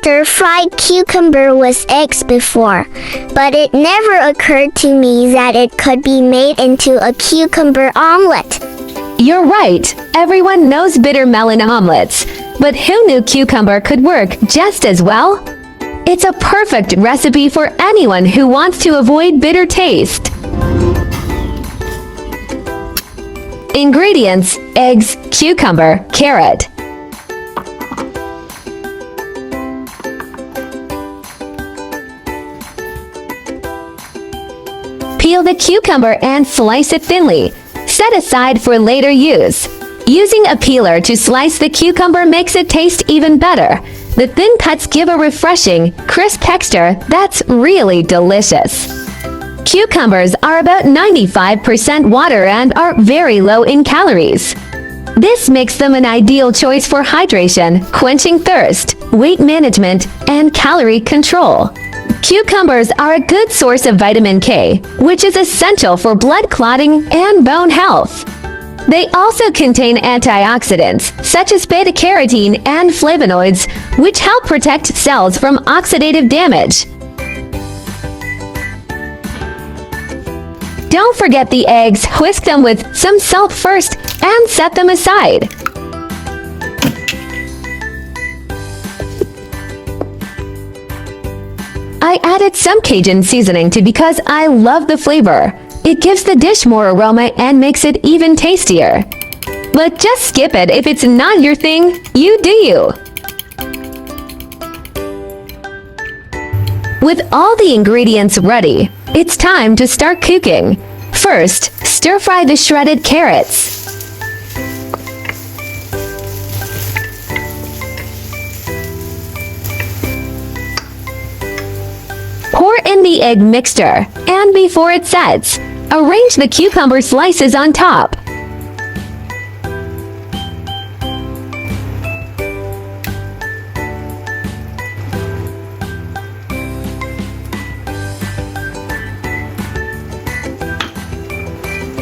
stir-fried cucumber with eggs before, but it never occurred to me that it could be made into a cucumber omelette. You're right, everyone knows bitter melon omelets, but who knew cucumber could work just as well? It's a perfect recipe for anyone who wants to avoid bitter taste. Ingredients: eggs, cucumber, carrot. Peel the cucumber and slice it thinly. Set aside for later use. Using a peeler to slice the cucumber makes it taste even better. The thin cuts give a refreshing, crisp texture that's really delicious. Cucumbers are about 95% water and are very low in calories. This makes them an ideal choice for hydration, quenching thirst, weight management, and calorie control. Cucumbers are a good source of vitamin K, which is essential for blood clotting and bone health. They also contain antioxidants, such as beta-carotene and flavonoids, which help protect cells from oxidative damage. Don't forget the eggs. Whisk them with some salt first and set them aside. I added some Cajun seasoning too because I love the flavor. It gives the dish more aroma and makes it even tastier. But just skip it if it's not your thing. You do you. With all the ingredients ready, it's time to start cooking. First, stir-fry the shredded carrots. Pour in the egg mixture, and before it sets, arrange the cucumber slices on top.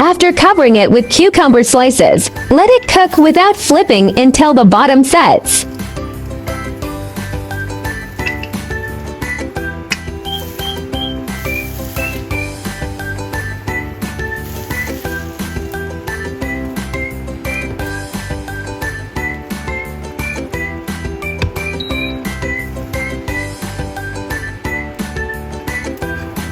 After covering it with cucumber slices, let it cook without flipping until the bottom sets.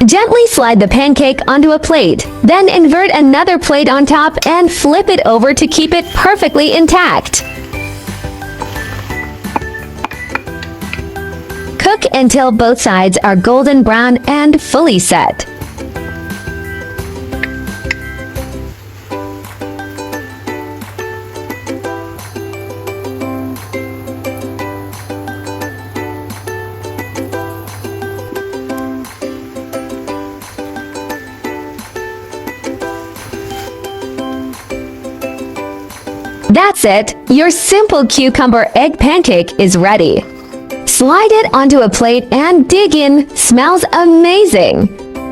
Gently slide the pancake onto a plate, then invert another plate on top and flip it over to keep it perfectly intact. Cook until both sides are golden brown and fully set. That's it! Your simple cucumber egg pancake is ready. Slide it onto a plate and dig in. Smells amazing!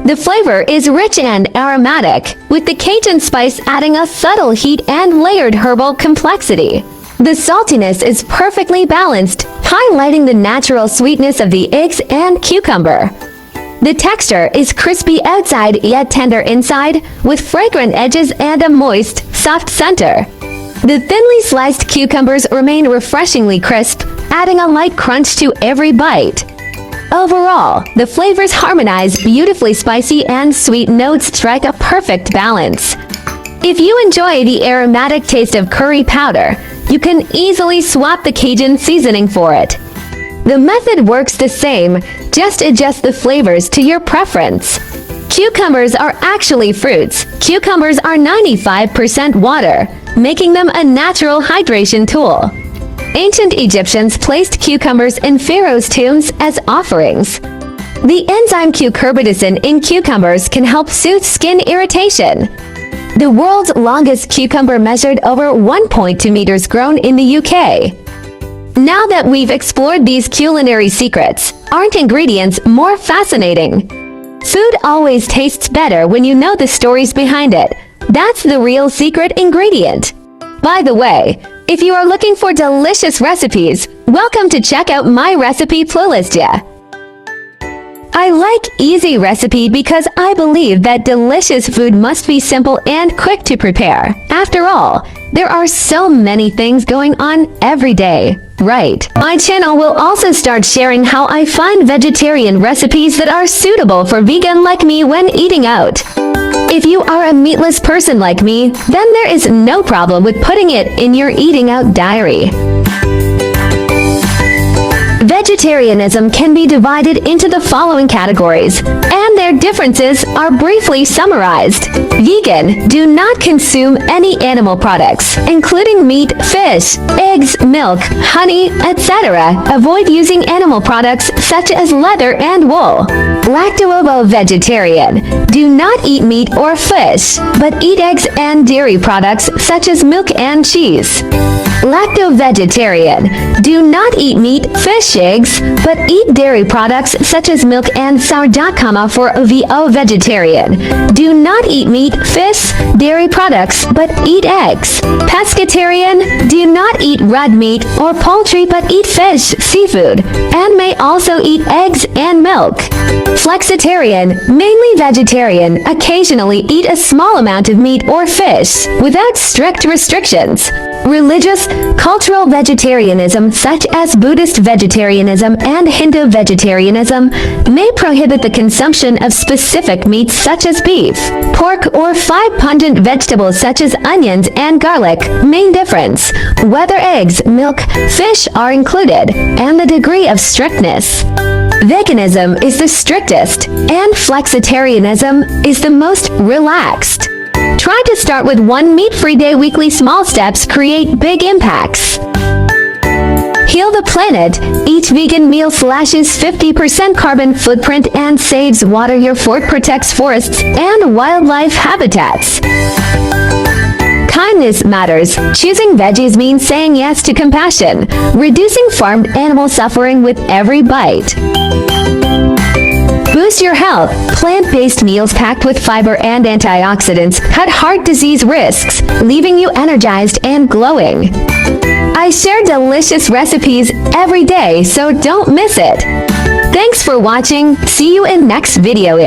The flavor is rich and aromatic, with the Cajun spice adding a subtle heat and layered herbal complexity. The saltiness is perfectly balanced, highlighting the natural sweetness of the eggs and cucumber. The texture is crispy outside yet tender inside, with fragrant edges and a moist, soft center. The thinly sliced cucumbers remain refreshingly crisp, adding a light crunch to every bite. Overall, the flavors harmonize beautifully. Spicy and sweet notes strike a perfect balance. If you enjoy the aromatic taste of curry powder, you can easily swap the Cajun seasoning for it. The method works the same, just adjust the flavors to your preference. Cucumbers are actually fruits. Cucumbers are 95% water, making them a natural hydration tool. Ancient Egyptians placed cucumbers in pharaohs' tombs as offerings. The enzyme cucurbitacin in cucumbers can help soothe skin irritation. The world's longest cucumber measured over 1.2 meters grown in the UK. Now that we've explored these culinary secrets, aren't ingredients more fascinating? Food always tastes better when you know the stories behind it. That's the real secret ingredient. By the way, If you are looking for delicious recipes, welcome to check out my recipe playlist. I like easy recipe because I believe that delicious food must be simple and quick to prepare. After all, there are so many things going on every day, right? My channel will also start sharing how I find vegetarian recipes that are suitable for vegan like me when eating out. If you are a meatless person like me, then there is no problem with putting it in your eating out diary. Vegetarianism can be divided into the following categories, and their differences are briefly summarized. Vegan, do not consume any animal products, including meat, fish, eggs, milk, honey, etc. Avoid using animal products such as leather and wool. Lacto-vegetarian, do not eat meat or fish, but eat eggs and dairy products such as milk and cheese. Lacto-vegetarian, do not eat meat, fish, eggs, but eat dairy products such as milk and sourdough. For vegetarian, do not eat meat, fish, dairy products, but eat eggs. Pescatarian, do not eat red meat or poultry but eat fish, seafood, and may also eat eggs and milk. Flexitarian, mainly vegetarian, occasionally eat a small amount of meat or fish, without strict restrictions. Religious, cultural vegetarianism such as Buddhist vegetarianism and Hindu vegetarianism may prohibit the consumption of specific meats such as beef, pork, or 5 pungent vegetables such as onions and garlic. Main difference: whether eggs, milk, fish are included, and the degree of strictness. Veganism is the strictest, and flexitarianism is the most relaxed. Try to start with one meat-free day. Weekly small steps create big impacts. Heal the planet. Each vegan meal slashes 50% carbon footprint and saves water. Your fort protects forests and wildlife habitats. Kindness matters. Choosing veggies means saying yes to compassion, reducing farmed animal suffering with every bite. Boost your health. Plant-based meals packed with fiber and antioxidants cut heart disease risks, leaving you energized and glowing. I share delicious recipes every day, so don't miss it. Thanks for watching. See you in next video.